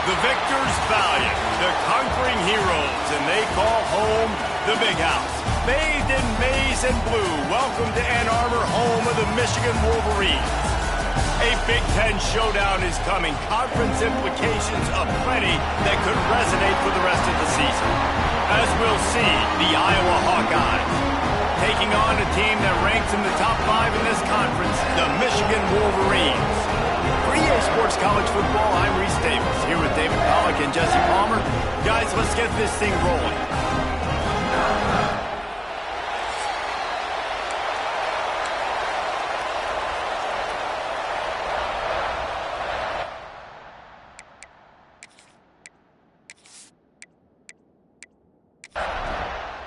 The victors valiant, the conquering heroes, and they call home the Big House. Bathed in maize and blue, welcome to Ann Arbor, home of the Michigan Wolverines. A Big Ten showdown is coming. Conference implications aplenty that could resonate for the rest of the season. As we'll see, the Iowa Hawkeyes taking on a team that ranks in the top 5 in this conference, the Michigan Wolverines. For EA Sports College Football, I'm Reese Davis, here with David Pollack and Jesse Palmer. Guys, let's get this thing rolling.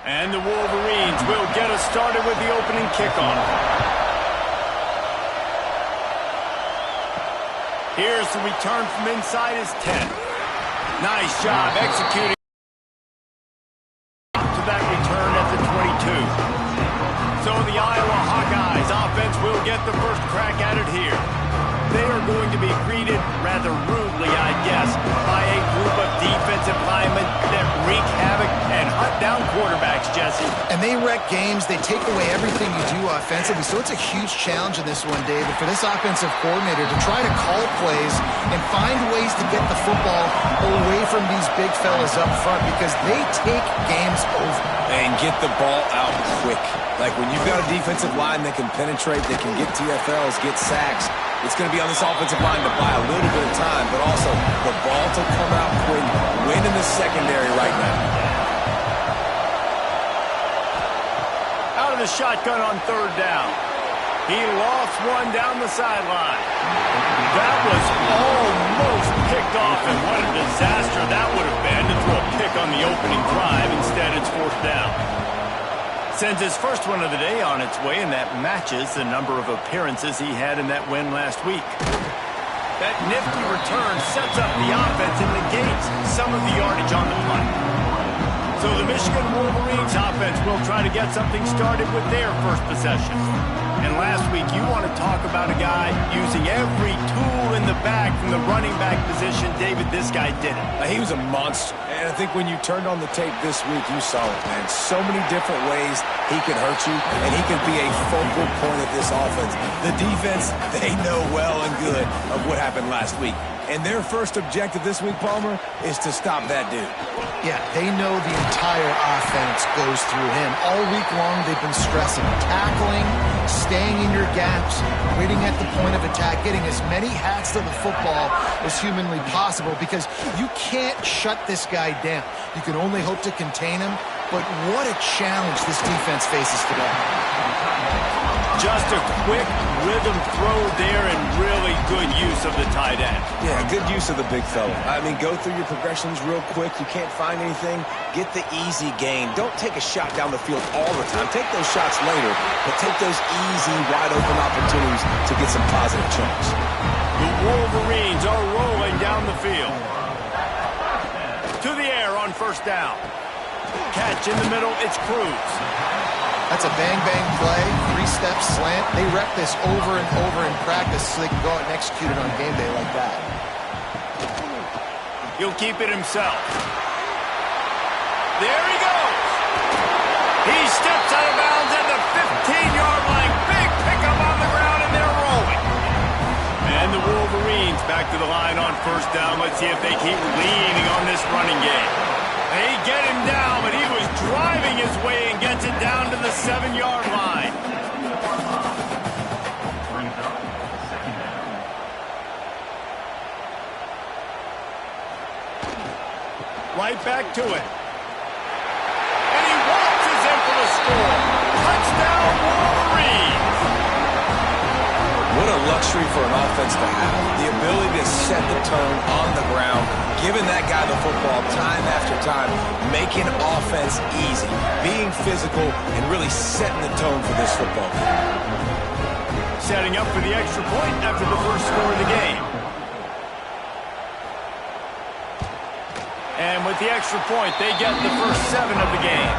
And the Wolverines will get us started with the opening kickoff. Here's the return from inside his 10. Nice job executing to that return at the 22. So the Iowa Hawkeyes offense will get the first crack at it here. They are going to be greeted rather rudely, I guess, by a group of defensive linemen that wreak havoc and hunt down quarterbacks, Jesse. And they wreck games. They take away everything you do offensively. So it's a huge challenge in this one, David, for this offensive coordinator to try to call plays and find ways to get the football away from these big fellas up front because they take games over. And get the ball out quick. Like when you've got a defensive line that can penetrate, that can get TFLs, get sacks, it's going to be on this offensive line to buy a little bit of time, but also the ball to come out quick, win in the secondary right now. Out of the shotgun on third down. He lost one down the sideline. That was almost picked off, and what a disaster that would have been to throw a pick on the opening drive. Instead, it's fourth down. Sends his first one of the day on its way, and that matches the number of appearances he had in that win last week. That nifty return sets up the offense and negates some of the yardage on the punt. So the Michigan Wolverines offense will try to get something started with their first possession. And last week, you want to talk about a guy using every tool in the bag from the running back position. David, this guy did it. He was a monster. And I think when you turned on the tape this week, you saw it, man. So many different ways he can hurt you, and he can be a focal point of this offense. The defense, they know well and good of what happened last week. And their first objective this week, Palmer, is to stop that dude. Yeah, they know the entire offense goes through him. All week long, they've been stressing tackling, staying in your gaps, waiting at the point of attack, getting as many hats to the football as humanly possible because you can't shut this guy down. You can only hope to contain him, but what a challenge this defense faces today. Just a quick rhythm throw there and really good use of the tight end. Yeah, good use of the big fella. I mean, go through your progressions real quick. You can't find anything. Get the easy gain. Don't take a shot down the field all the time. Take those shots later, but take those easy, wide-open opportunities to get some positive chunks. The Wolverines are rolling down the field. To the air on first down. Catch in the middle, it's Cruz. That's a bang-bang play, three-step slant. They rep this over and over in practice so they can go out and execute it on game day like that. He'll keep it himself. There he goes. He steps out of bounds at the 15-yard line. Big pickup on the ground, and they're rolling. And the Wolverines back to the line on first down. Let's see if they keep leaning on this running game. They get him down, but he was driving his way and gets it down to the 7-yard line. Right back to it. And he waltzes in for the score. Touchdown, Wolverines! What a luxury for an offense to have. The ability to set the tone on the ground, giving that guy the football time after time, making offense easy, being physical, and really setting the tone for this football game. Setting up for the extra point after the first score of the game. And with the extra point, they get the first 7 of the game.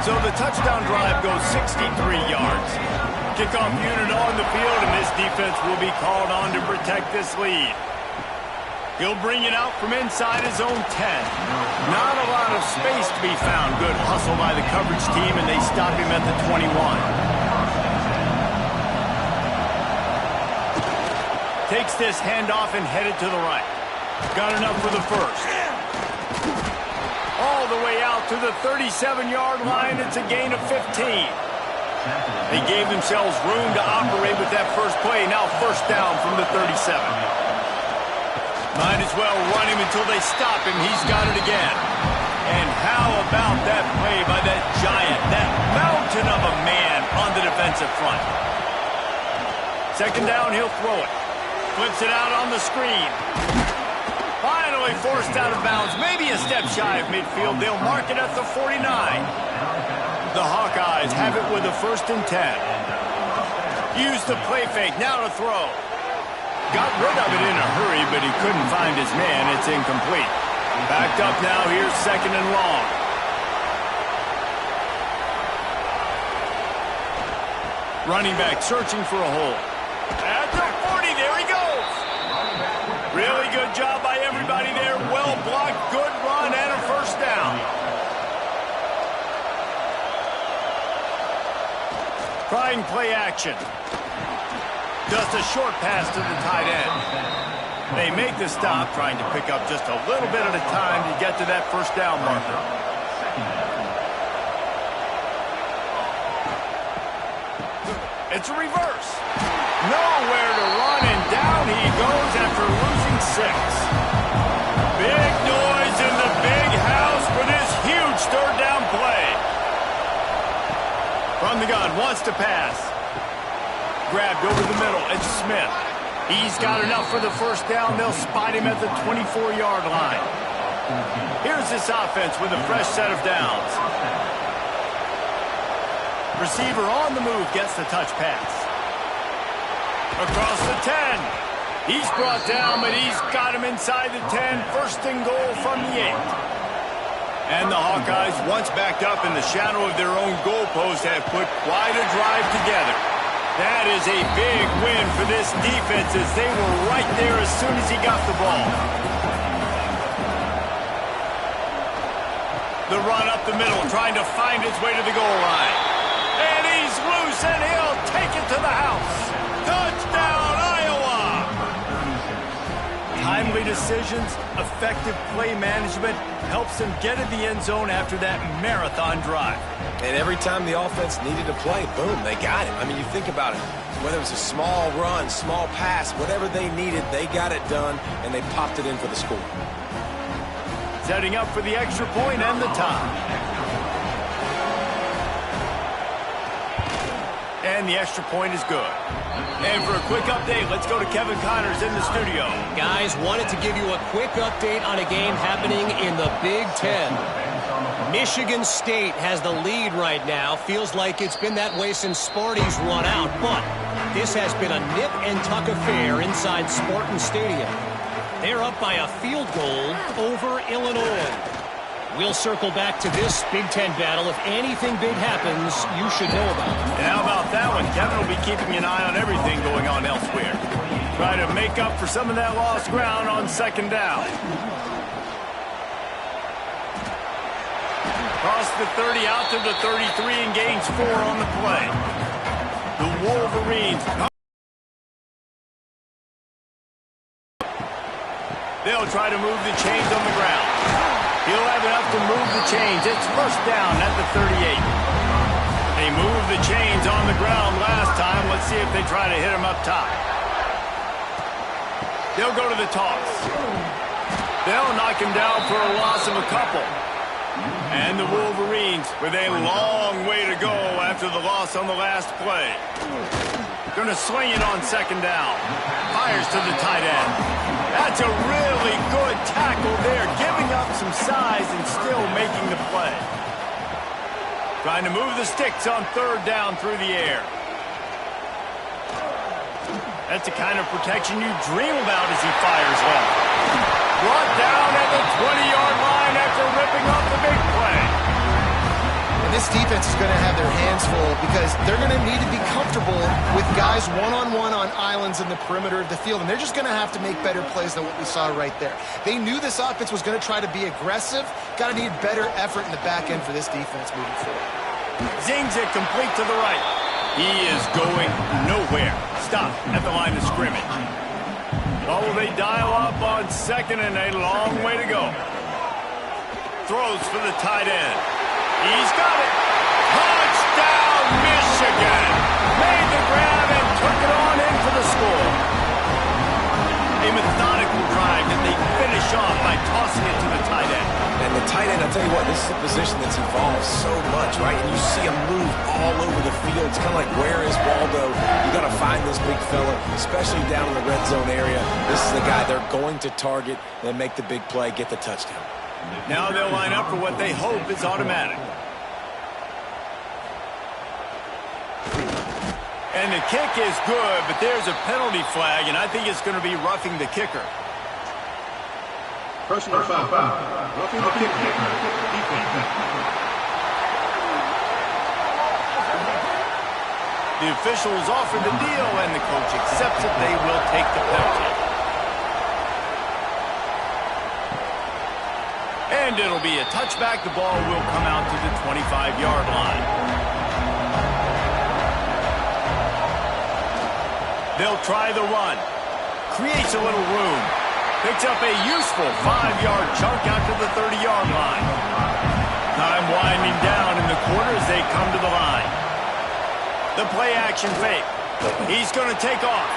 So the touchdown drive goes 63 yards. Kickoff unit on the field, and this defense will be called on to protect this lead. He'll bring it out from inside his own 10. Not a lot of space to be found. Good hustle by the coverage team, and they stop him at the 21. Takes this handoff and headed to the right. Got enough for the first. All the way out to the 37-yard line. It's a gain of 15. They gave themselves room to operate with that first play. Now first down from the 37. Might as well run him until they stop him. He's got it again. And how about that play by that giant, that mountain of a man on the defensive front? Second down, he'll throw it. Flips it out on the screen. Finally forced out of bounds. Maybe a step shy of midfield. They'll mark it at the 49. The Hawkeyes have it with a 1st and 10. Use the play fake. Now to throw. Got rid of it in a hurry, but he couldn't find his man. It's incomplete. Backed up now. Here's 2nd and long. Running back searching for a hole. At the 40, there he goes. Really good job by everybody there. Well blocked, good run, and a first down. Trying play action. Just a short pass to the tight end. They make the stop, trying to pick up just a little bit at a time to get to that first down marker. It's a reverse. Nowhere to run, and down he goes after losing 6. Big noise in the big house for this huge 3rd down play. From the gun, wants to pass. Grabbed over the middle. It's Smith. He's got enough for the first down. They'll spot him at the 24-yard line. Here's this offense with a fresh set of downs. Receiver on the move gets the touch pass. Across the 10. He's brought down, but he's got him inside the 10. 1st and goal from the 8. And the Hawkeyes, once backed up in the shadow of their own goalpost, have put quite a drive together. That is a big win for this defense, as they were right there as soon as he got the ball. The run up the middle, trying to find his way to the goal line. And he's loose, and he'll take it to the house. Touchdown, Iowa! Timely decisions, effective play management helps them get in the end zone after that marathon drive. And every time the offense needed to play, boom, they got it. I mean, you think about it. Whether it was a small run, small pass, whatever they needed, they got it done, and they popped it in for the score. Setting up for the extra point and the tie. And the extra point is good. And for a quick update, let's go to Kevin Connors in the studio. Guys, wanted to give you a quick update on a game happening in the Big Ten. Michigan State has the lead right now. Feels like it's been that way since Sparty's run out. But this has been a nip-and-tuck affair inside Spartan Stadium. They're up by a field goal over Illinois. We'll circle back to this Big Ten battle. If anything big happens, you should know about it. And how about that one? Kevin will be keeping an eye on everything going on elsewhere. Try to make up for some of that lost ground on 2nd down. Across the 30, out to the 33, and gains 4 on the play. The Wolverines. They'll try to move the chains on the ground. He'll have enough to move the chains. It's first down at the 38. They moved the chains on the ground last time. Let's see if they try to hit him up top. They'll go to the toss. They'll knock him down for a loss of a couple. And the Wolverines with a long way to go after the loss on the last play. Going to swing it on 2nd down. Fires to the tight end. That's a really good tackle there, giving up some size and still making the play. Trying to move the sticks on 3rd down through the air. That's the kind of protection you dream about as he fires left. Brought down at the 20-yard line after ripping off the big play. This defense is going to have their hands full because they're going to need to be comfortable with guys one-on-one on islands in the perimeter of the field, and they're just going to have to make better plays than what we saw right there. They knew this offense was going to try to be aggressive. Got to need better effort in the back end for this defense moving forward. Zings it complete to the right. He is going nowhere. Stop at the line of scrimmage. Oh, they dial up on second and a long way to go. Throws for the tight end. He's got it. Touchdown, Michigan. Made the grab and took it on in for the score. A methodical drive that they finish off by tossing it to the tight end. And the tight end, I'll tell you what, this is a position that's evolved so much, right? And you see him move all over the field. It's kind of like, where is Waldo? You got to find this big fella, especially down in the red zone area. This is the guy they're going to target and make the big play, get the touchdown. Now they'll line up for what they hope is automatic. And the kick is good, but there's a penalty flag, and I think it's going to be roughing the kicker. Personal foul. Roughing the kicker. The officials offer the deal, and the coach accepts it. They will take the penalty. And it'll be a touchback. The ball will come out to the 25-yard line. They'll try the run. Creates a little room. Picks up a useful 5-yard chunk out to the 30-yard line. Time winding down in the quarter as they come to the line. The play action fake. He's going to take off.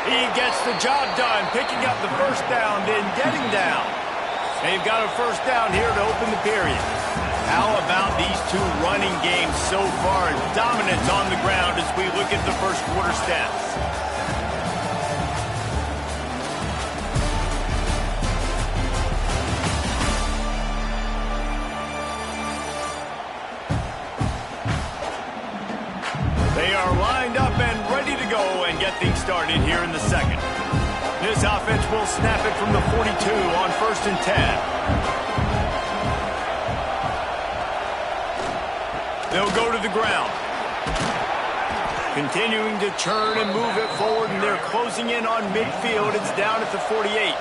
He gets the job done, picking up the first down, then getting down. They've got a first down here to open the period. How about these two running games so far? Dominance on the ground as we look at the first quarter stats. They are lined up and ready to go and get things started here in the second. This offense will snap it from the 42 on 1st and 10. They'll go to the ground. Continuing to churn and move it forward, and they're closing in on midfield. It's down at the 48.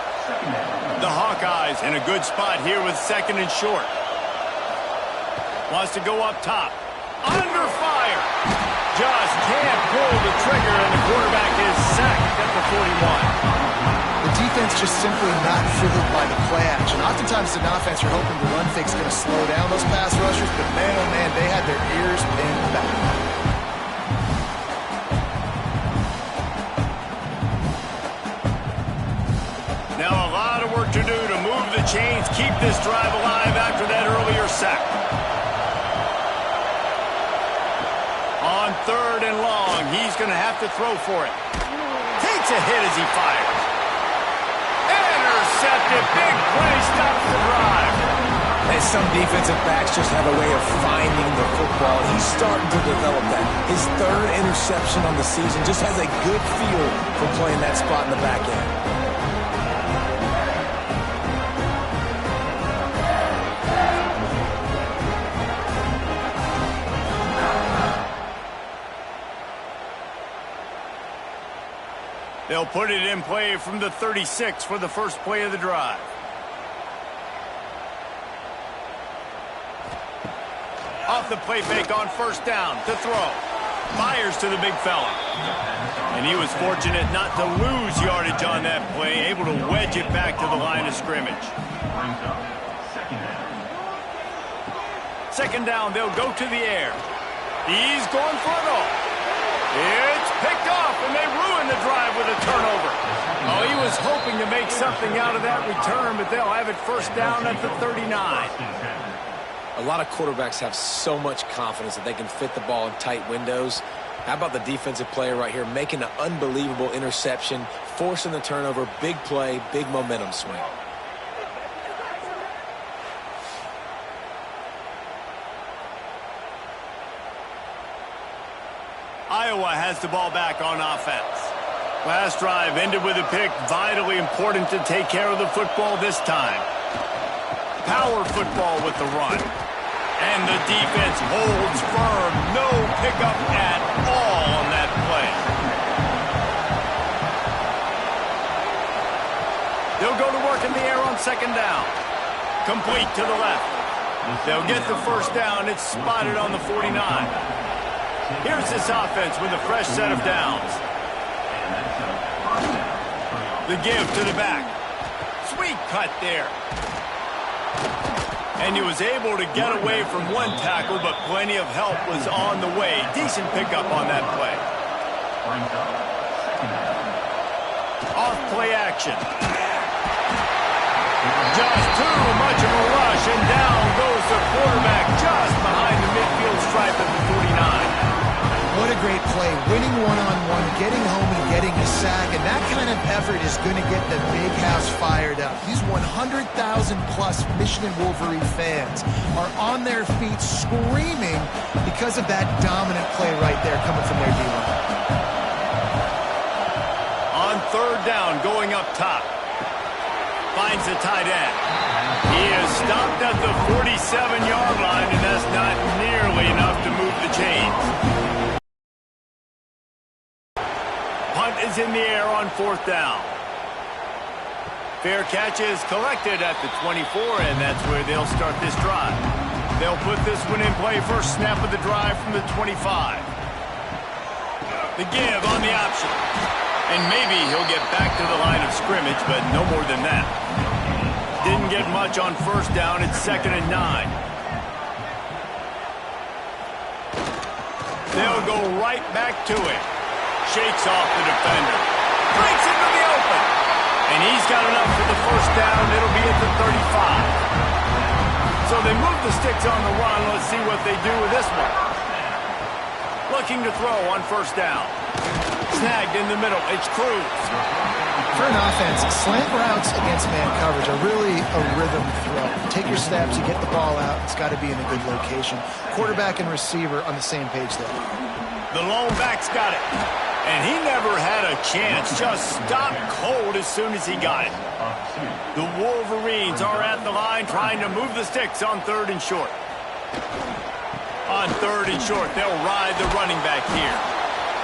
The Hawkeyes in a good spot here with 2nd and short. Wants to go up top. Under fire. Just can't pull the trigger, and the quarterback is sacked at the 41. The defense just simply not fooled by the play action. Oftentimes, as an offense, you're hoping the run fake's going to slow down those pass rushers, but man, oh man, they had their ears pinned back. Now a lot of work to do to move the chains, keep this drive alive after that earlier sack. On 3rd and long, he's going to have to throw for it. Takes a hit as he fires. Intercepted. Big play stops the drive. And some defensive backs just have a way of finding the football. He's starting to develop that. His 3rd interception on the season just has a good feel for playing that spot in the back end. They'll put it in play from the 36 for the first play of the drive. Off the play fake on 1st down to throw. Fires to the big fella. And he was fortunate not to lose yardage on that play, able to wedge it back to the line of scrimmage. 2nd down, they'll go to the air. He's going for it all. It's picked off, and they ruin the drive with a turnover. Oh, he was hoping to make something out of that return, but they'll have it 1st down at the 39. A lot of quarterbacks have so much confidence that they can fit the ball in tight windows. How about the defensive player right here making an unbelievable interception, forcing the turnover, big play, big momentum swing. Iowa has the ball back on offense. Last drive ended with a pick. Vitally important to take care of the football this time. Power football with the run. And the defense holds firm. No pickup at all on that play. They'll go to work in the air on second down. Complete to the left. They'll get the first down. It's spotted on the 49. Here's this offense with a fresh set of downs. The give to the back. Sweet cut there. And he was able to get away from one tackle, but plenty of help was on the way. Decent pickup on that play. Off play action. Just too much of a rush, and down goes the quarterback just behind the midfield stripe at the 49. What a great play. Winning one-on-one, getting home and getting a sack, and that kind of effort is going to get the big house fired up. These 100,000-plus Michigan Wolverine fans are on their feet screaming because of that dominant play right there coming from their D-line. On third down, going up top. Finds the tight end. He is stopped at the 47-yard line, and that's not nearly enough to move the chains. Punt is in the air on fourth down. Fair catch is collected at the 24, and that's where they'll start this drive. They'll put this one in play first snap of the drive from the 25. The give on the option. And maybe he'll get back to the line of scrimmage, but no more than that. Didn't get much on first down. It's 2nd and 9. They'll go right back to it. Shakes off the defender. Breaks into the open. And he's got enough for the first down. It'll be at the 35. So they move the sticks on the run. Let's see what they do with this one. Looking to throw on first down. Snagged in the middle. It's Cruz. For an offense, slant routes against man coverage are really a rhythm throw. Take your steps, you get the ball out. It's got to be in a good location. Quarterback and receiver on the same page there. The lone back's got it. And he never had a chance. Just stopped cold as soon as he got it. The Wolverines are at the line trying to move the sticks on third and short. On third and short, they'll ride the running back here.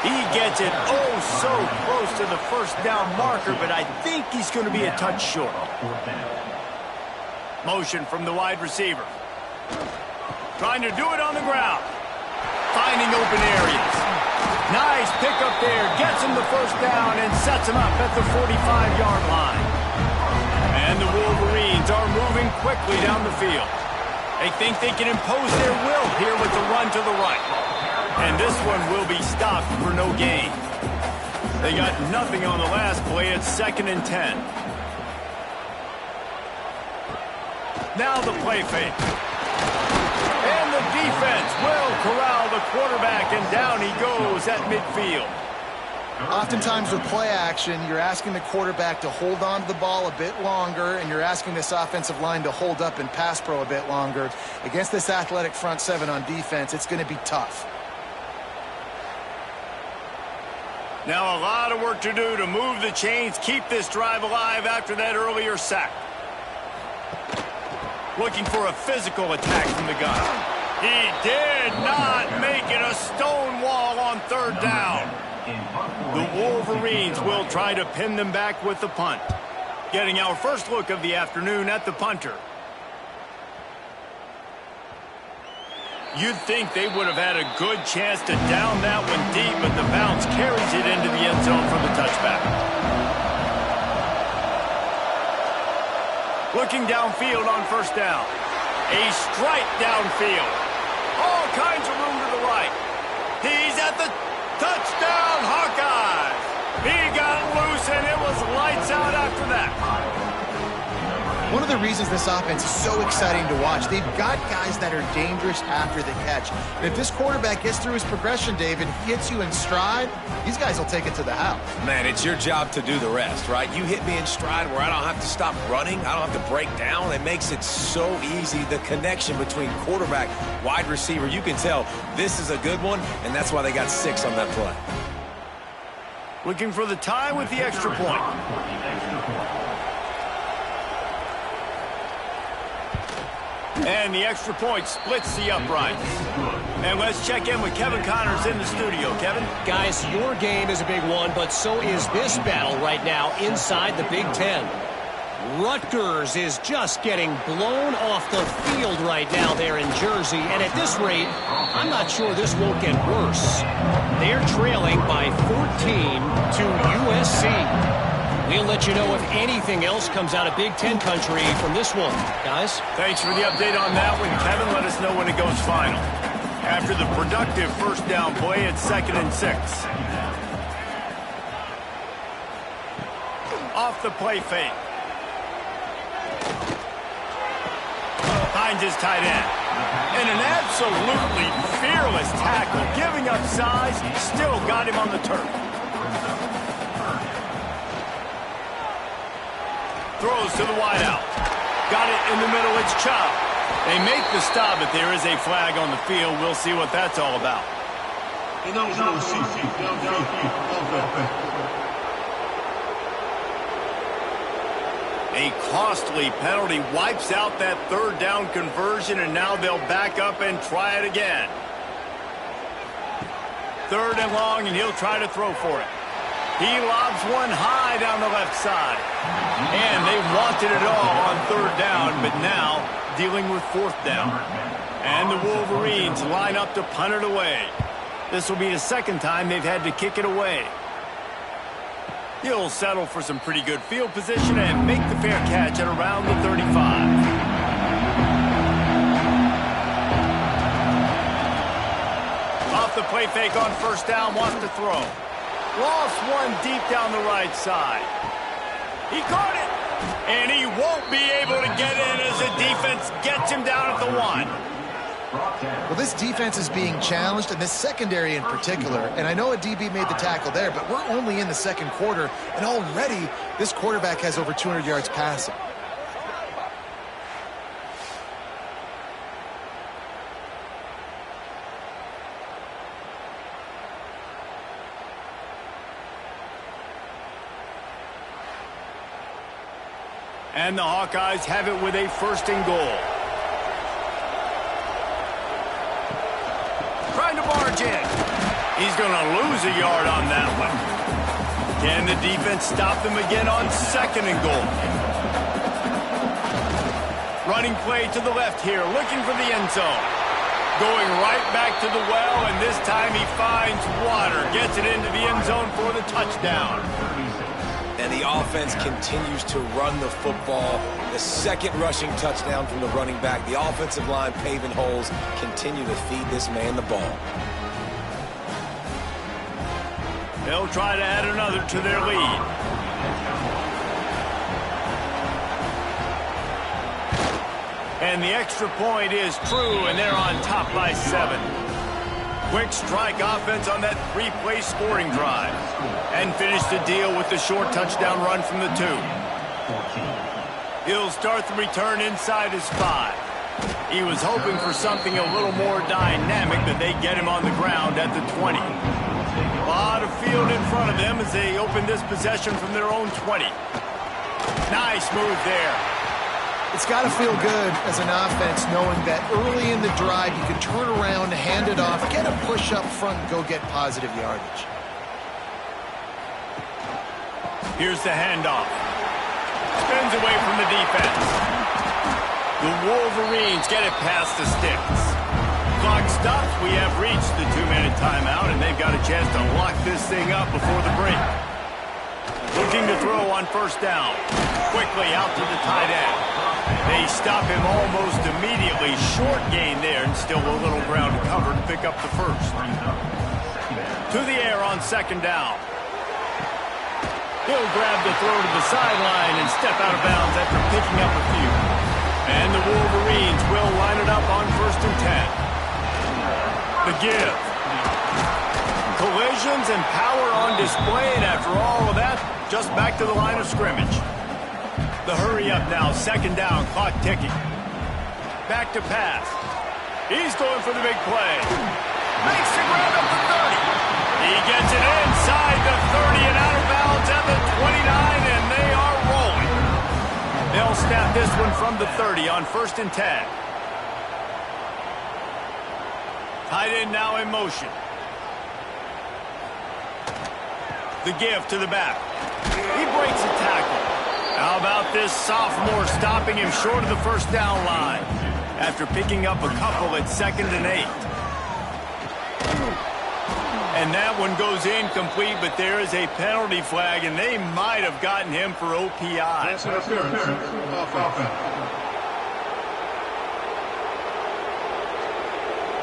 He gets it oh so close to the first down marker, but I think he's going to be a touch short. Motion from the wide receiver. Trying to do it on the ground. Finding open areas. Nice pickup there. Gets him the first down and sets him up at the 45-yard line. And the Wolverines are moving quickly down the field. They think they can impose their will here with the run to the right. And this one will be stopped for no gain. They got nothing on the last play. It's 2nd and 10. Now the play fake. And the defense will corral the quarterback, and down he goes at midfield. Oftentimes with play action, you're asking the quarterback to hold on to the ball a bit longer, and you're asking this offensive line to hold up in pass pro a bit longer. Against this athletic front seven on defense, it's going to be tough. Now a lot of work to do to move the chains, keep this drive alive after that earlier sack. Looking for a physical attack from the gun. He did not make it a stone wall on third down. The Wolverines will try to pin them back with the punt. Getting our first look of the afternoon at the punter. You'd think they would have had a good chance to down that one deep, but the bounce carries it into the end zone for the touchback. Looking downfield on first down. A strike downfield. All kinds of room to the right. He's at the touchdown, Hawkeyes. He got loose, and it was lights out after that. One of the reasons this offense is so exciting to watch, they've got guys that are dangerous after the catch. And if this quarterback gets through his progression, David, he hits you in stride, these guys will take it to the house. Man, it's your job to do the rest, right? You hit me in stride where I don't have to stop running. I don't have to break down. It makes it so easy. The connection between quarterback, wide receiver, you can tell this is a good one, and that's why they got 6 on that play. Looking for the tie with the extra point. And the extra point splits the uprights. And let's check in with Kevin Connors in the studio. Kevin? Guys, your game is a big one, but so is this battle right now inside the Big Ten. Rutgers is just getting blown off the field right now there in Jersey. And at this rate, I'm not sure this won't get worse. They're trailing by 14 to USC. We'll let you know if anything else comes out of Big Ten country from this one. Guys? Thanks for the update on that one, Kevin. Let us know when it goes final. After the productive first down play, it's 2nd and 6. Off the play fake. Finds his tight end. And an absolutely fearless tackle. Giving up size, still got him on the turf. Throws to the wideout. Got it in the middle, it's Chubb. They make the stop, but there is a flag on the field. We'll see what that's all about. A costly penalty wipes out that 3rd down conversion, and now they'll back up and try it again. 3rd and long, and he'll try to throw for it. He lobs one high down the left side. And they wanted it all on 3rd down, but now dealing with 4th down. And the Wolverines line up to punt it away. This will be the 2nd time they've had to kick it away. He'll settle for some pretty good field position and make the fair catch at around the 35. Off the play fake on 1st down, wants to throw. Lost one deep down the right side. He caught it, and he won't be able to get in as the defense gets him down at the 1. Well, this defense is being challenged, and this secondary in particular. And I know a DB made the tackle there, but we're only in the 2nd quarter, and already this quarterback has over 200 yards passing. And the Hawkeyes have it with a 1st and goal. Trying to barge in. He's going to lose a yard on that one. Can the defense stop them again on 2nd and goal? Running play to the left here, looking for the end zone. Going right back to the well, and this time he finds water. Gets it into the end zone for the touchdown. And the offense continues to run the football. The 2nd rushing touchdown from the running back. The offensive line paving holes. Continue to feed this man the ball. They'll try to add another to their lead. And the extra point is true, and they're on top by 7. Quick strike offense on that 3-play scoring drive. And finish the deal with the short touchdown run from the 2. He'll start the return inside his 5. He was hoping for something a little more dynamic, but they get him on the ground at the 20. A lot of field in front of them as they open this possession from their own 20. Nice move there. It's got to feel good as an offense knowing that early in the drive you can turn around, hand it off, get a push up front, and go get positive yardage. Here's the handoff. Spins away from the defense. The Wolverines get it past the sticks. Clock stops. We have reached the 2-minute timeout, and they've got a chance to lock this thing up before the break. Looking to throw on 1st down. Quickly out to the tight end. They stop him almost immediately. Short gain there, and still a little ground to cover to pick up the 1st. To the air on 2nd down. He'll grab the throw to the sideline and step out of bounds after picking up a few. And the Wolverines will line it up on 1st and 10. The give. Collisions and power on display, and after all of that, just back to the line of scrimmage. The hurry up now, 2nd down, clock ticking. Back to pass. He's going for the big play. Makes the grab at the 30. He gets it inside the 30 and out of bounds at the 29, and they are rolling. They'll snap this one from the 30 on 1st and 10. Tight end now in motion. The give to the back. He breaks a tackle. How about this sophomore stopping him short of the first down line after picking up a couple at 2nd and 8. And that one goes incomplete, but there is a penalty flag, and they might have gotten him for OPI.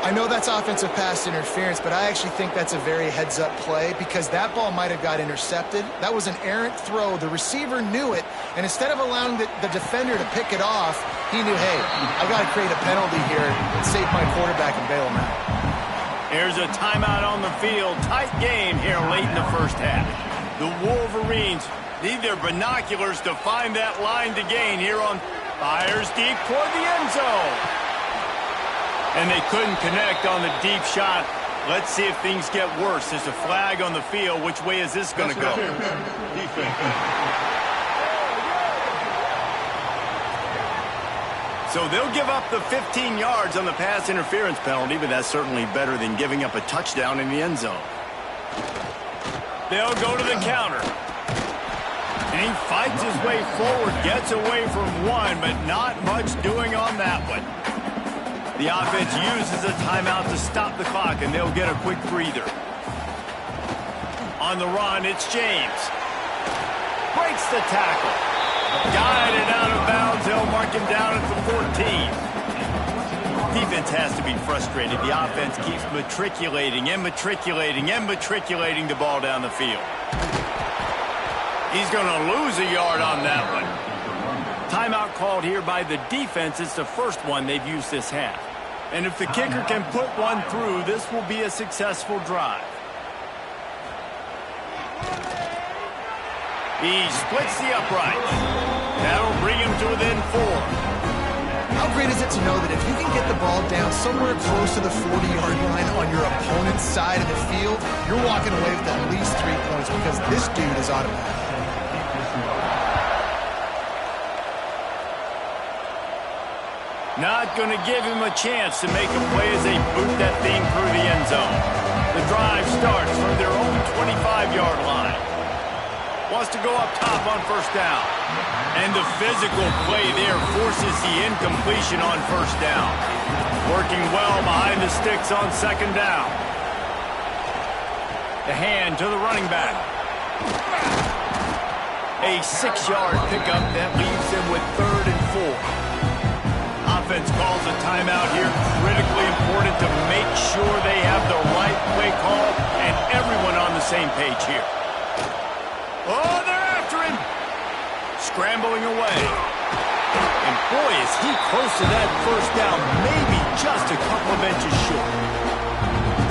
I know that's offensive pass interference, but I actually think that's a very heads-up play because that ball might have got intercepted. That was an errant throw. The receiver knew it, and instead of allowing the defender to pick it off, he knew, hey, I got to create a penalty here and save my quarterback and bail him out. Here's a timeout on the field. Tight game here late in the first half. The Wolverines need their binoculars to find that line to gain here on fires deep toward the end zone. And they couldn't connect on the deep shot. Let's see if things get worse. There's a flag on the field. Which way is this going to go? So they'll give up the 15 yards on the pass interference penalty, but that's certainly better than giving up a touchdown in the end zone. They'll go to the counter. And he fights his way forward, gets away from one, but not much doing on that one. The offense uses a timeout to stop the clock, and they'll get a quick breather. On the run, it's James. Breaks the tackle. Guided out of bounds. They'll mark him down at the 14. Defense has to be frustrated. The offense keeps matriculating and matriculating and matriculating the ball down the field. He's going to lose a yard on that one. Timeout called here by the defense. It's the first one they've used this half. And if the kicker can put one through, this will be a successful drive. He splits the uprights. That'll bring him to within 4. How great is it to know that if you can get the ball down somewhere close to the 40-yard line on your opponent's side of the field, you're walking away with at least 3 points because this dude is automatic. Not going to give him a chance to make a play as they boot that thing through the end zone. The drive starts from their own 25-yard line. Wants to go up top on first down. And the physical play there forces the incompletion on first down. Working well behind the sticks on second down. The hand to the running back. A 6-yard pickup that leaves him with 3rd and 4. Offense calls a timeout here. Critically important to make sure they have the right play call and everyone on the same page here. Oh, they're after him. Scrambling away. And boy, is he close to that first down, maybe just a couple of inches short.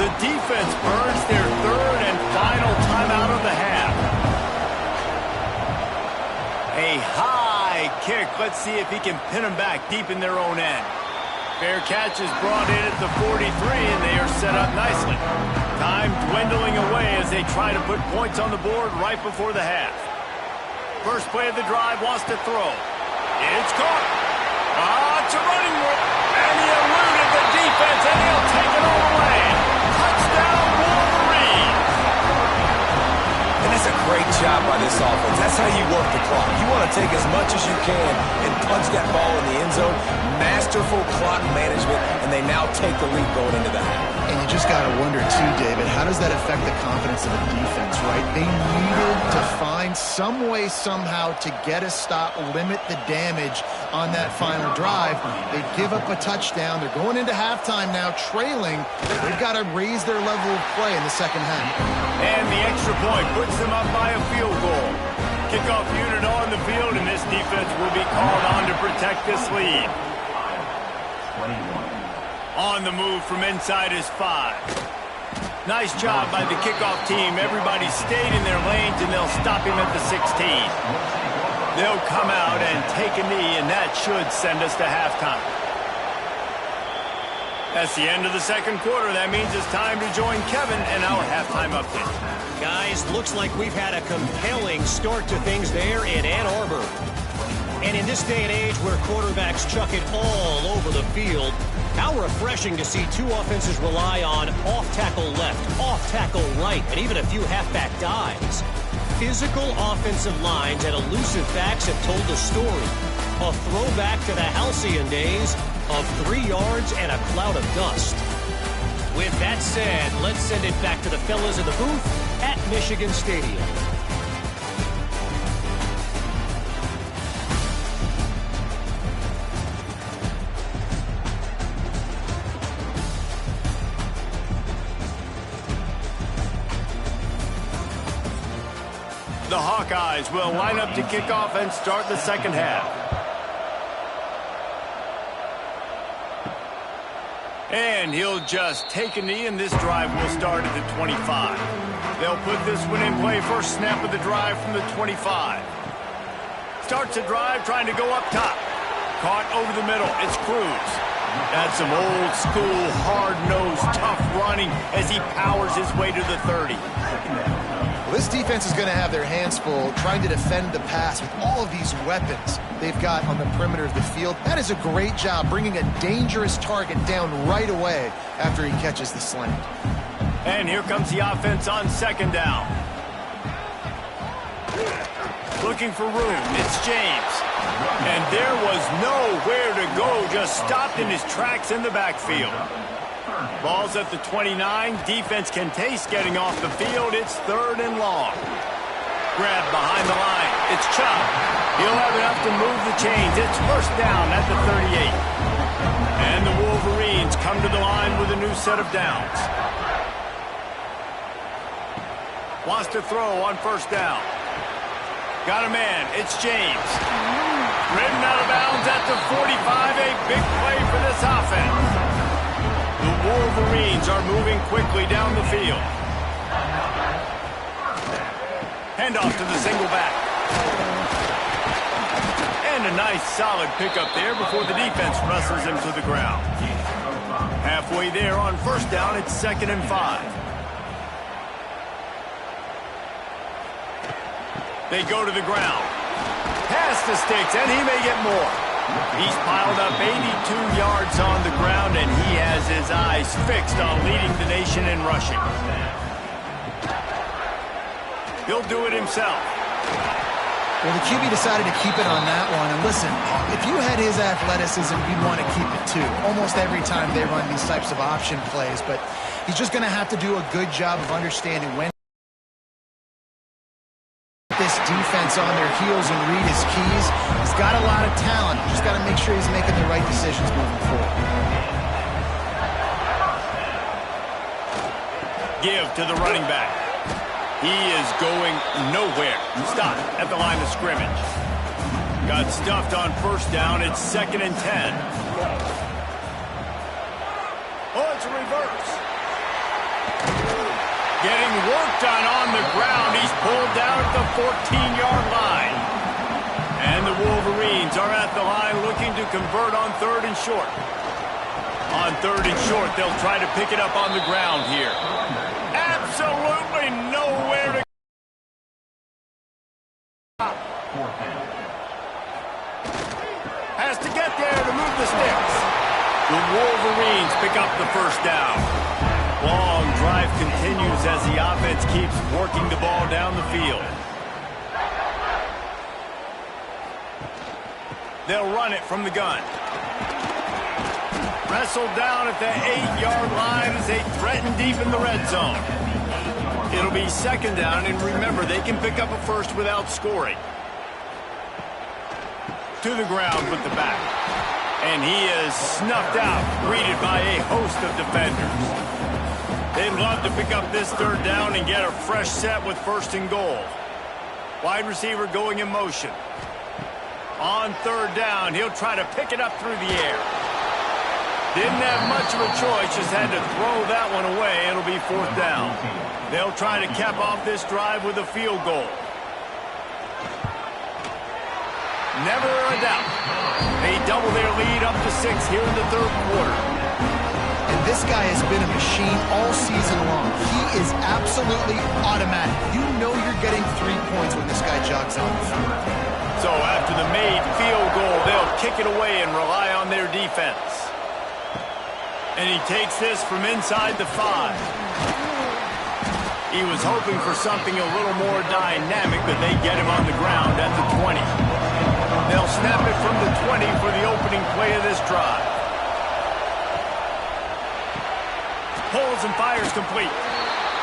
The defense burns their 3rd and final timeout of the half. A high kick. Let's see if he can pin them back deep in their own end. Fair catch is brought in at the 43, and they are set up nicely. Time dwindling away as they try to put points on the board right before the half. First play of the drive wants to throw. It's caught. It's a running one. And he eluded the defense, and he'll take it all away. Touchdown, Wolverines. And that's a great job by this offense. That's how you work the clock. You want to take as much as you can and punch that ball in the end zone. Masterful clock management, and they now take the lead going into the half. And you just got to wonder, too, David, how does that affect the confidence of the defense, right? They needed to find some way, somehow, to get a stop, limit the damage on that final drive. They give up a touchdown. They're going into halftime now, trailing. They've got to raise their level of play in the second half. And the extra point puts them up by a field goal. Kickoff unit on the field, and this defense will be called on to protect this lead. On the move from inside his 5. Nice job by the kickoff team. Everybody stayed in their lanes, and they'll stop him at the 16. They'll come out and take a knee, and that should send us to halftime. That's the end of the second quarter. That means it's time to join Kevin and our halftime update. Guys, looks like we've had a compelling start to things there in Ann Arbor. And in this day and age where quarterbacks chuck it all over the field, how refreshing to see two offenses rely on off-tackle left, off-tackle right, and even a few halfback dives. Physical offensive lines and elusive backs have told the story. A throwback to the halcyon days of 3 yards and a cloud of dust. With that said, let's send it back to the fellas in the booth at Michigan Stadium. The Hawkeyes will line up to kick off and start the second half. And he'll just take a knee, and this drive will start at the 25. They'll put this one in play. First snap of the drive from the 25. Starts the drive trying to go up top. Caught over the middle. It's Cruz. That's some old school, hard-nosed, tough running as he powers his way to the 30. Well, this defense is going to have their hands full trying to defend the pass with all of these weapons they've got on the perimeter of the field. That is a great job bringing a dangerous target down right away after he catches the slant. And here comes the offense on second down. Looking for room. It's James. And there was nowhere to go. Just stopped in his tracks in the backfield. Ball's at the 29. Defense can taste getting off the field. It's third and long. Grab behind the line. It's Chubb. He'll have enough to move the chains. It's first down at the 38. And the Wolverines come to the line with a new set of downs. Wants to throw on first down. Got a man. It's James. Ridden out of bounds at the 45. A big play for this offense. The Wolverines are moving quickly down the field. Handoff to the single back. And a nice solid pickup there before the defense wrestles him to the ground. Halfway there on first down, it's 2nd and 5. They go to the ground. Pass the sticks, and he may get more. He's piled up 82 yards on the ground, and he has his eyes fixed on leading the nation in rushing. He'll do it himself. Well, the QB decided to keep it on that one. And listen, if you had his athleticism, you'd want to keep it too. Almost every time they run these types of option plays. But he's just going to have to do a good job of understanding when this defense on their heels and read his keys. He's got a lot of talent. Just got to make sure he's making the right decisions moving forward. Give to the running back. He is going nowhere. Stop at the line of scrimmage. Got stuffed on first down. It's 2nd and 10. Oh, it's a reverse. Getting worked on the ground. He's pulled down at the 14-yard line. And the Wolverines are at the line looking to convert on 3rd and short. On 3rd and short, they'll try to pick it up on the ground here. Absolutely nowhere to go. Has to get there to move the sticks. The Wolverines pick up the first down. Long drive continues as the offense keeps working the ball down the field. They'll run it from the gun. Wrestled down at the 8-yard line as they threaten deep in the red zone. It'll be 2nd down, and remember, they can pick up a first without scoring. To the ground with the back. And he is snuffed out, greeted by a host of defenders. They'd love to pick up this 3rd down and get a fresh set with 1st and goal. Wide receiver going in motion. On 3rd down, he'll try to pick it up through the air. Didn't have much of a choice, just had to throw that one away. It'll be 4th down. They'll try to cap off this drive with a field goal. Never a doubt. They double their lead up to 6 here in the 3rd quarter. And this guy has been a machine all season long. He is absolutely automatic. You know you're getting 3 points when this guy jogs on the field. So after the made field goal, they'll kick it away and rely on their defense. And he takes this from inside the 5. He was hoping for something a little more dynamic, but they get him on the ground at the 20. They'll snap it from the 20 for the opening play of this drive. Pulls and fires complete.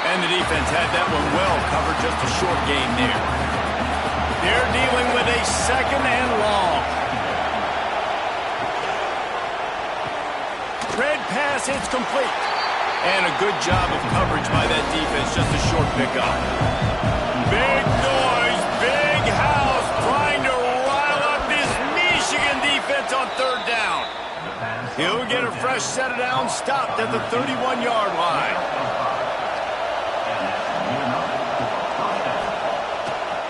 And the defense had that one well covered, just a short gain there. They're dealing with a 2nd and long. Red pass, it's complete. And a good job of coverage by that defense, just a short pickup. Big noise, big house, trying to rile up this Michigan defense on 3rd down. He'll get a fresh set of downs, stopped at the 31-yard line.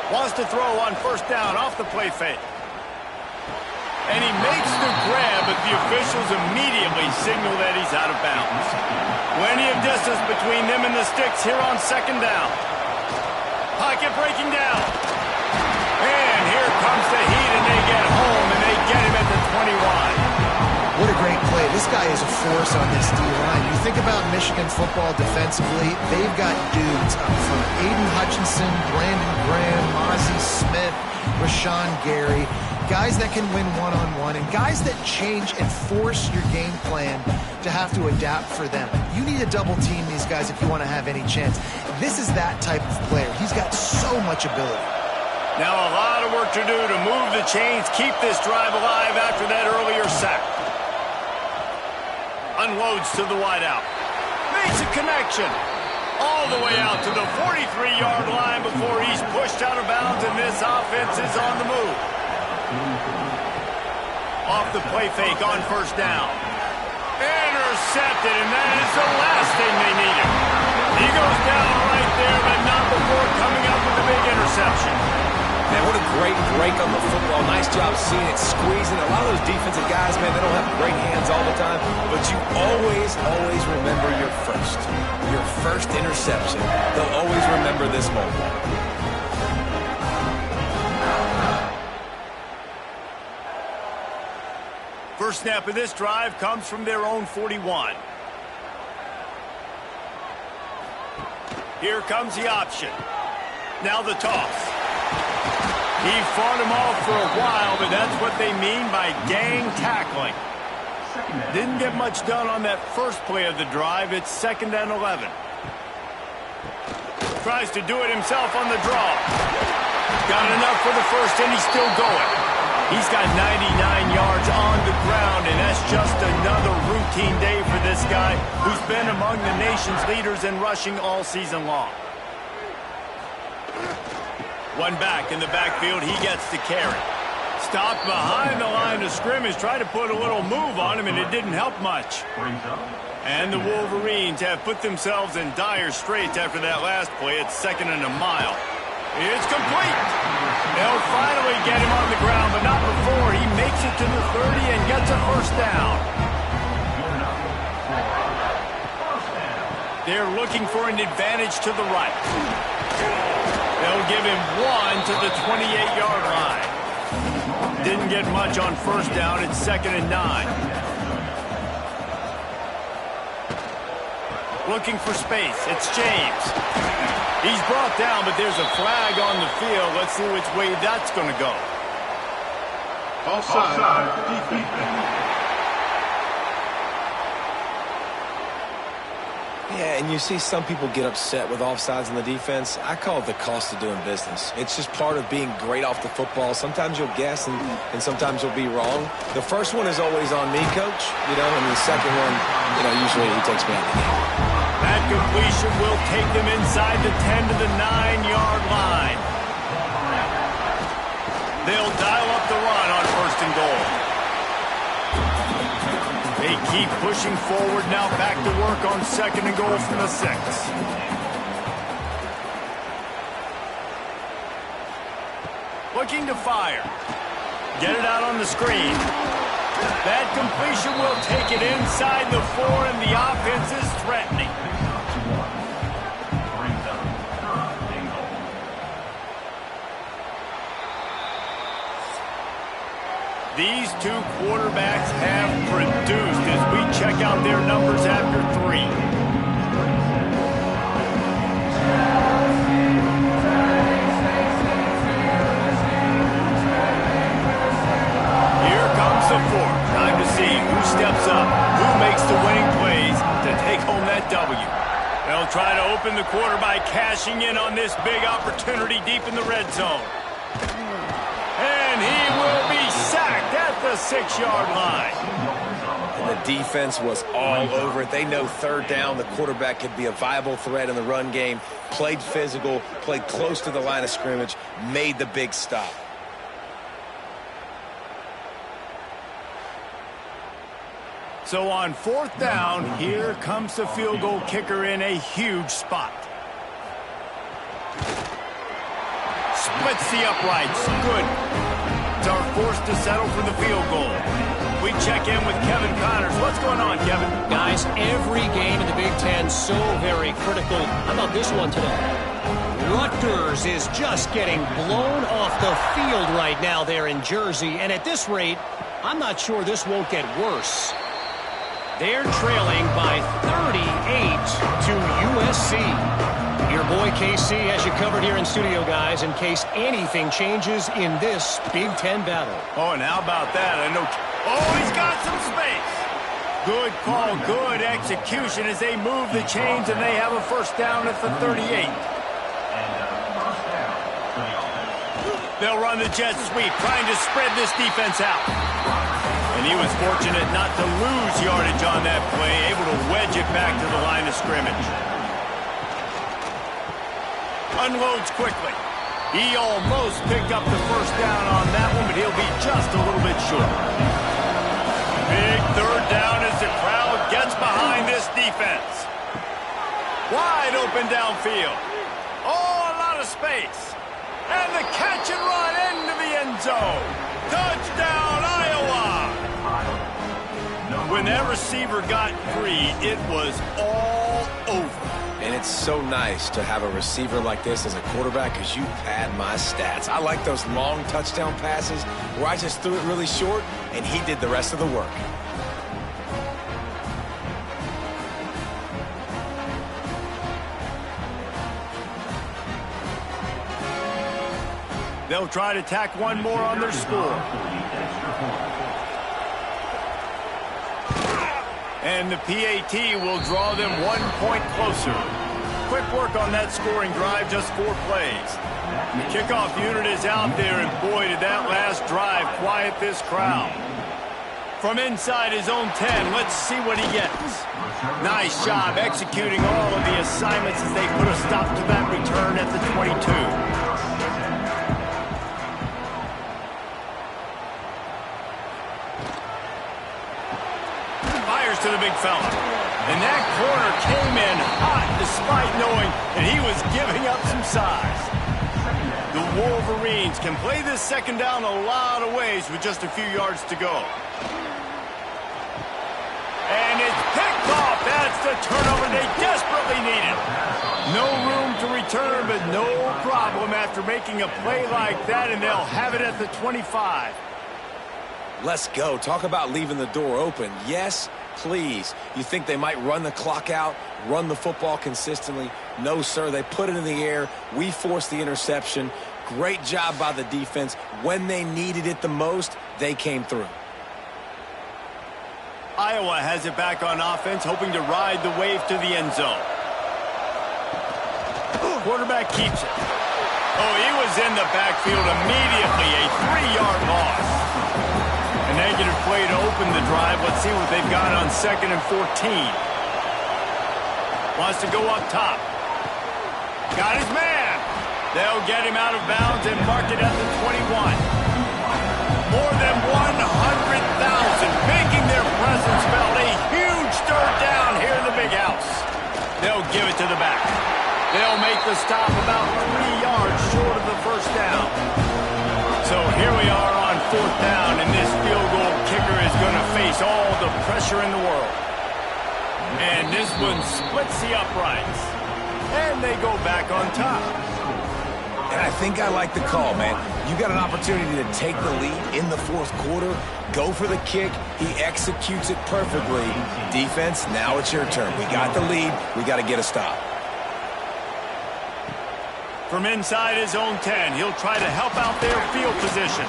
Wants to throw on 1st down off the play fake. And he makes the grab, but the officials immediately signal that he's out of bounds. Plenty of distance between them and the sticks here on 2nd down. Pocket breaking down. And here comes the heat, and they get home, and they get him at the 21. What a great play. This guy is a force on this D-line. You think about Michigan football defensively, they've got dudes up front. Aiden Hutchinson, Brandon Graham, Mozzie Smith, Rashawn Gary. Guys that can win one-on-one and guys that change and force your game plan to have to adapt for them. You need to double-team these guys if you want to have any chance. This is that type of player. He's got so much ability. Now a lot of work to do to move the chains, keep this drive alive after that earlier sack. Unloads to the wideout. Makes a connection. All the way out to the 43-yard line before he's pushed out of bounds, and this offense is on the move. Off the play fake on 1st down. Intercepted, and that is the last thing they needed. He goes down right there, but not before coming up with a big interception. Man, what a great break on the football. Nice job seeing it, squeezing. A lot of those defensive guys, man, they don't have great hands all the time, but you always remember your first interception. They'll always remember this moment. First snap of this drive comes from their own 41. Here comes the option. Now the toss. He fought him off for a while, but that's what they mean by gang tackling. Didn't get much done on that first play of the drive. It's 2nd and 11. Tries to do it himself on the draw. Got enough for the first, and he's still going. He's got 99 yards on the ground, and that's just another routine day for this guy who's been among the nation's leaders in rushing all season long. One back in the backfield, he gets the carry. Stopped behind the line of scrimmage, tried to put a little move on him, and it didn't help much. And the Wolverines have put themselves in dire straits after that last play. It's 2nd and a mile. It's complete. They'll finally get him on the ground, but not before he makes it to the 30 and gets a 1st down. They're looking for an advantage to the right. They'll give him 1 to the 28-yard line. Didn't get much on 1st down. It's 2nd and 9. Looking for space. It's James. He's brought down, but there's a flag on the field. Let's see which way that's going to go. Offside. Defense. Yeah, and you see some people get upset with offsides in the defense. I call it the cost of doing business. It's just part of being great off the football. Sometimes you'll guess, and sometimes you'll be wrong. The first one is always on me, Coach, and the second one, usually he takes me out of the game. That completion will take them inside the 10 to the 9-yard line. They'll dial up the run on 1st and goal. They keep pushing forward now, back to work on 2nd and goal from the 6. Looking to fire. Get it out on the screen. That completion will take it inside the 4, and the offense is threatening. These two quarterbacks have produced as we check out their numbers after 3. Here comes the 4th. Time to see who steps up, who makes the winning plays to take home that W. They'll try to open the quarter by cashing in on this big opportunity deep in the red zone. And he will be sacked at the 6-yard line. And the defense was all over it. They know 3rd down, the quarterback could be a viable threat in the run game. Played physical, played close to the line of scrimmage, made the big stop. So on 4th down, here comes the field goal kicker in a huge spot. Splits the uprights. Good. Are forced to settle for the field goal. We check in with Kevin Connors. What's going on, Kevin? Guys, every game in the Big Ten so very critical. How about this one today? Rutgers is just getting blown off the field right now there in Jersey. And at this rate, I'm not sure this won't get worse. They're trailing by 38 to USC. Your boy KC has you covered here in studio, guys, in case anything changes in this Big Ten battle. Oh, and how about that? I know. Oh, he's got some space. Good call, good execution as they move the chains, and they have a 1st down at the 38. They'll run the jet sweep, trying to spread this defense out. And he was fortunate not to lose yardage on that play, able to wedge it back to the line of scrimmage. Unloads quickly. He almost picked up the 1st down on that one, but he'll be just a little bit short. Big 3rd down as the crowd gets behind this defense. Wide open downfield. Oh, a lot of space. And the catch and run into the end zone. Touchdown, Iowa! When that receiver got free, it was all over. And it's so nice to have a receiver like this as a quarterback because you pad my stats. I like those long touchdown passes where I just threw it really short and he did the rest of the work. They'll try to tack one more on their score. And the PAT will draw them 1 point closer. Quick work on that scoring drive, just 4 plays. The kickoff unit is out there, and boy, did that last drive quiet this crowd. From inside his own 10, let's see what he gets. Nice job executing all of the assignments as they put a stop to that return at the 22. To the big fella. And that corner came in hot despite knowing that he was giving up some size. The Wolverines can play this 2nd down a lot of ways with just a few yards to go. And it's picked off. That's the turnover they desperately needed. No room to return, but no problem after making a play like that, and they'll have it at the 25. Let's go. Talk about leaving the door open. Yes, please. You think they might run the clock out, run the football consistently? No, sir. They put it in the air. We forced the interception. Great job by the defense. When they needed it the most, they came through. Iowa has it back on offense, hoping to ride the wave to the end zone. Quarterback keeps it. Oh, he was in the backfield immediately. A 3-yard loss. A negative play to open the drive. Let's see what they've got on 2nd and 14. Wants to go up top. Got his man. They'll get him out of bounds and mark it at the 21. More than 100,000 making their presence felt. A huge 3rd down here in the big house. They'll give it to the back. They'll make the stop about 3 yards short of the 1st down. So here we are on 4th down, and this field goal kicker is going to face all the pressure in the world. And this one splits the uprights. And they go back on top. And I think I like the call, man. You got an opportunity to take the lead in the fourth quarter. Go for the kick. He executes it perfectly. Defense, now it's your turn. We got the lead. We got to get a stop. From inside his own 10, he'll try to help out their field position.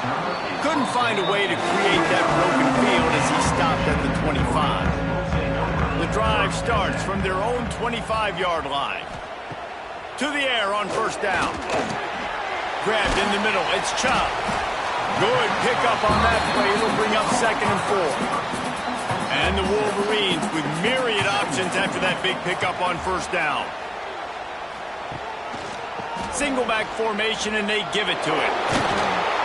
Couldn't find a way to create that broken field as he stopped at the 25. The drive starts from their own 25-yard line. To the air on first down. Grabbed in the middle. It's Chubb. Good pickup on that play. It'll bring up 2nd and 4. And the Wolverines with myriad options after that big pickup on first down. Single back formation, and they give it to him.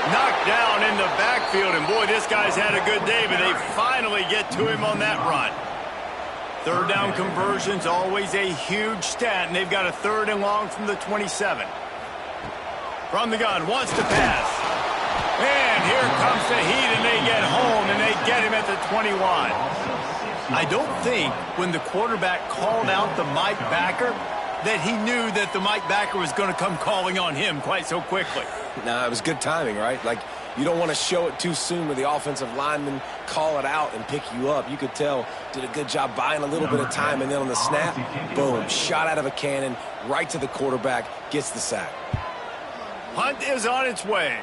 Knocked down in the backfield, and boy, this guy's had a good day, but they finally get to him on that run. Third down conversion's always a huge stat, and they've got a 3rd and long from the 27. From the gun, wants to pass. And here comes the heat, and they get home, and they get him at the 21. I don't think when the quarterback called out the Mike backer that he knew that the Mike backer was going to come calling on him quite so quickly. Nah, it was good timing, right? Like, you don't want to show it too soon where the offensive lineman call it out and pick you up. You could tell, did a good job buying a little bit of time, and then on the snap, boom, shot out of a cannon, right to the quarterback, gets the sack. Hunt is on its way.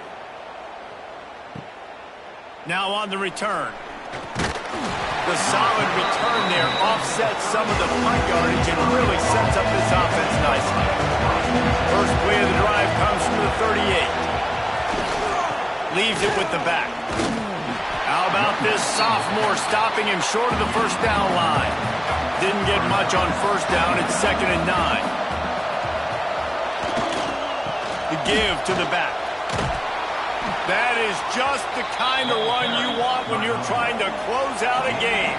Now on the return. The solid return there offsets some of the punt yardage and really sets up this offense nicely. First play of the drive comes from the 38. Leaves it with the back. How about this sophomore stopping him short of the first down line? Didn't get much on first down. It's 2nd and 9. The give to the back. That is just the kind of run you want when you're trying to close out a game.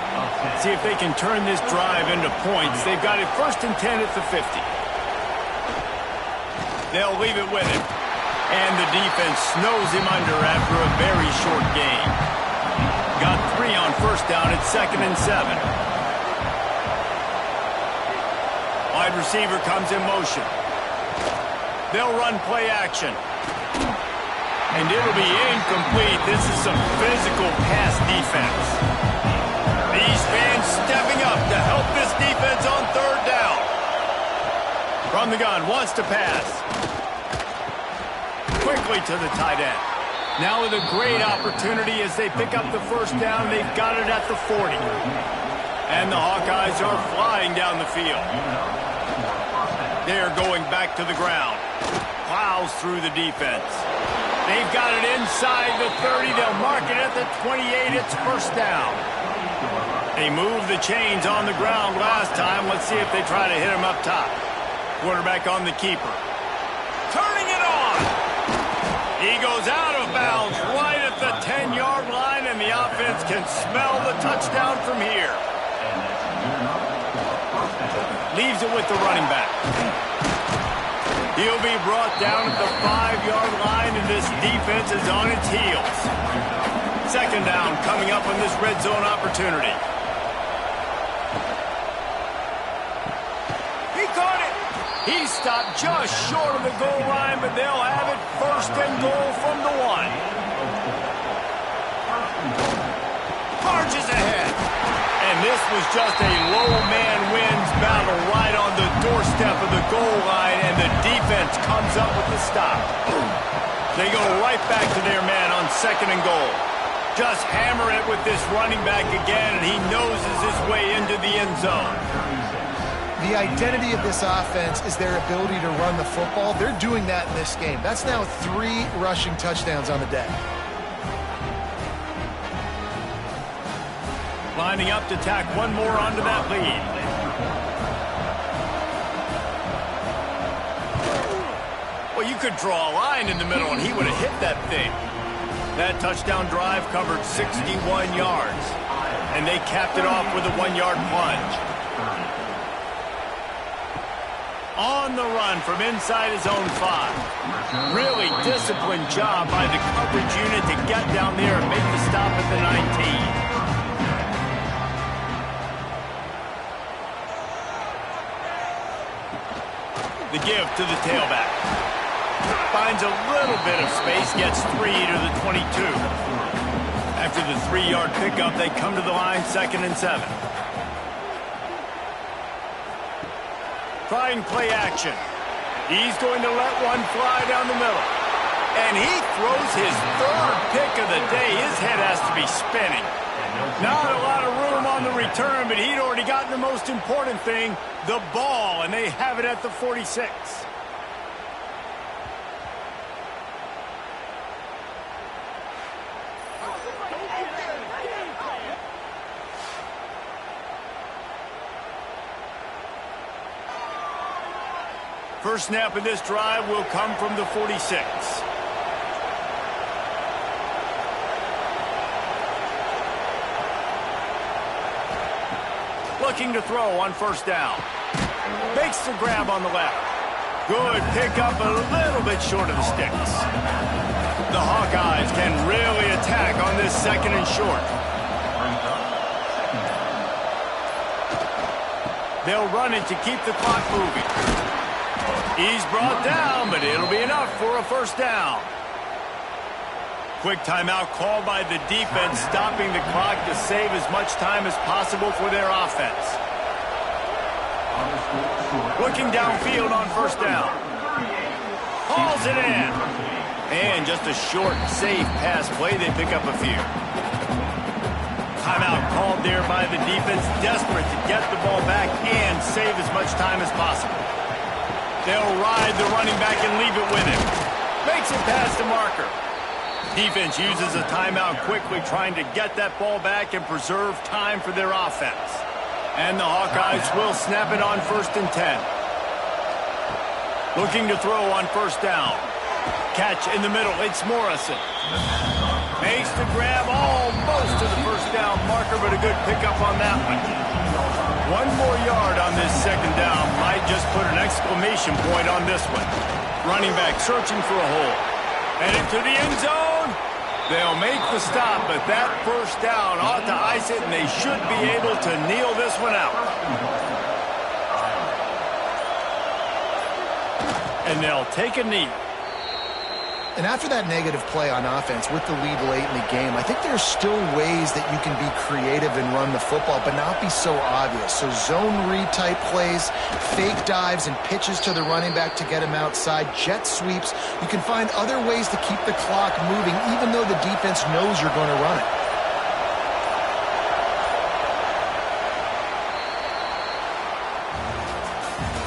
See if they can turn this drive into points. They've got it 1st and 10 at the 50. They'll leave it with him. And the defense snows him under after a very short game. Got 3 on first down at 2nd and 7. Wide receiver comes in motion. They'll run play action. And it'll be incomplete. This is some physical pass defense. These fans stepping up to help this defense on 3rd down. From the gun, wants to pass. Quickly to the tight end. Now with a great opportunity as they pick up the first down. They've got it at the 40. And the Hawkeyes are flying down the field. They're going back to the ground. Plows through the defense. They've got it inside the 30. They'll mark it at the 28. It's first down. They moved the chains on the ground last time. Let's see if they try to hit him up top. Quarterback on the keeper. Turning it on. He goes out of bounds right at the 10-yard line, and the offense can smell the touchdown from here. Leaves it with the running back. He'll be brought down at the 5-yard line, and this defense is on its heels. 2nd down coming up on this red zone opportunity. He caught it. He stopped just short of the goal line, but they'll have it 1st and goal from the 1. Charges ahead. And this was just a low man wins battle right on the doorstep of the goal line, and the defense comes up with the stop. They go right back to their man on 2nd and goal. Just hammer it with this running back again, and he noses his way into the end zone. The identity of this offense is their ability to run the football. They're doing that in this game. That's now 3 rushing touchdowns on the day. Lining up to tack one more onto that lead. Well, you could draw a line in the middle, and he would have hit that thing. That touchdown drive covered 61 yards, and they capped it off with a 1-yard plunge. On the run from inside his own 5. Really disciplined job by the coverage unit to get down there and make the stop at the 19. The give to the tailback. finds a little bit of space, gets 3 to the 22. After the 3-yard pickup, they come to the line, 2nd and 7. Trying play action. He's going to let one fly down the middle. And he throws his 3rd pick of the day. His head has to be spinning. Not a lot of room on the return, but he'd already gotten the most important thing, the ball, and they have it at the 46. First snap of this drive will come from the 46. Looking to throw on 1st down. Makes the grab on the left. Good pickup, a little bit short of the sticks. The Hawkeyes can really attack on this 2nd and short. They'll run it to keep the clock moving. He's brought down, but it'll be enough for a 1st down. Quick timeout called by the defense, stopping the clock to save as much time as possible for their offense. Looking downfield on 1st down. Hauls it in. And just a short, safe pass play. They pick up a few. Timeout called there by the defense, desperate to get the ball back and save as much time as possible. They'll ride the running back and leave it with him. Makes it past the marker. Defense uses a timeout quickly, trying to get that ball back and preserve time for their offense. And the Hawkeyes will snap it on 1st and 10. Looking to throw on 1st down. Catch in the middle. It's Morrison. Makes the grab almost to the 1st down marker, but a good pickup on that one. 1 more yard on this 2nd down might just put an exclamation point on this one. Running back searching for a hole. And into the end zone. They'll make the stop, but that 1st down ought to ice it, and they should be able to kneel this one out. And they'll take a knee. And after that negative play on offense with the lead late in the game, I think there's still ways that you can be creative and run the football, but not be so obvious. So zone read type plays, fake dives and pitches to the running back to get him outside, jet sweeps. You can find other ways to keep the clock moving, even though the defense knows you're going to run it.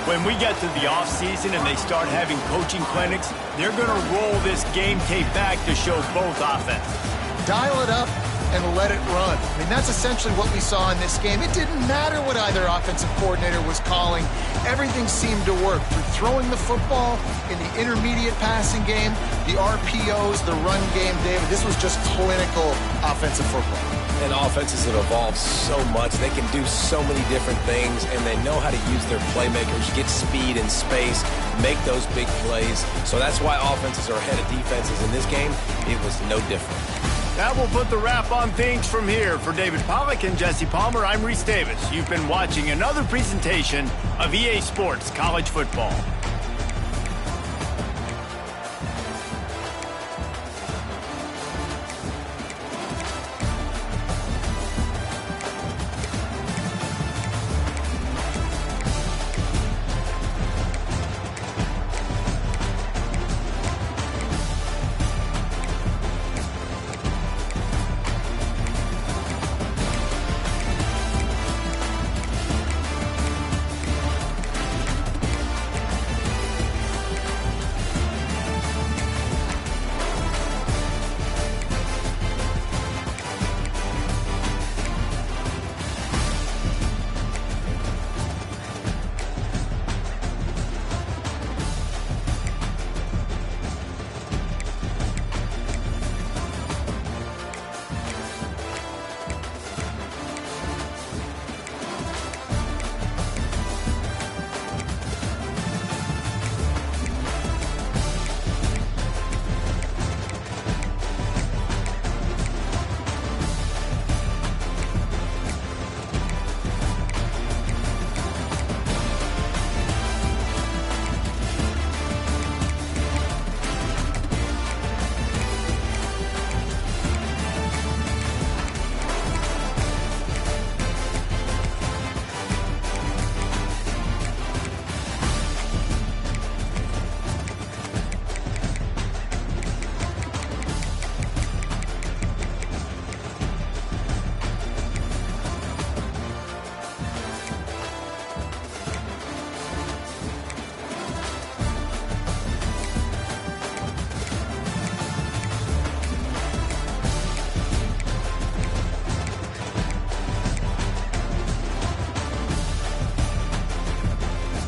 When we get to the offseason and they start having coaching clinics, they're going to roll this game tape back to show both offenses. Dial it up and let it run. I mean, that's essentially what we saw in this game. It didn't matter what either offensive coordinator was calling. Everything seemed to work. Through throwing the football, in the intermediate passing game, the RPOs, the run game, David, this was just clinical offensive football. And offenses have evolved so much. They can do so many different things, and they know how to use their playmakers, get speed and space, make those big plays. So that's why offenses are ahead of defenses. In this game, it was no different. That will put the wrap on things from here. For David Pollack and Jesse Palmer, I'm Reese Davis. You've been watching another presentation of EA Sports College Football.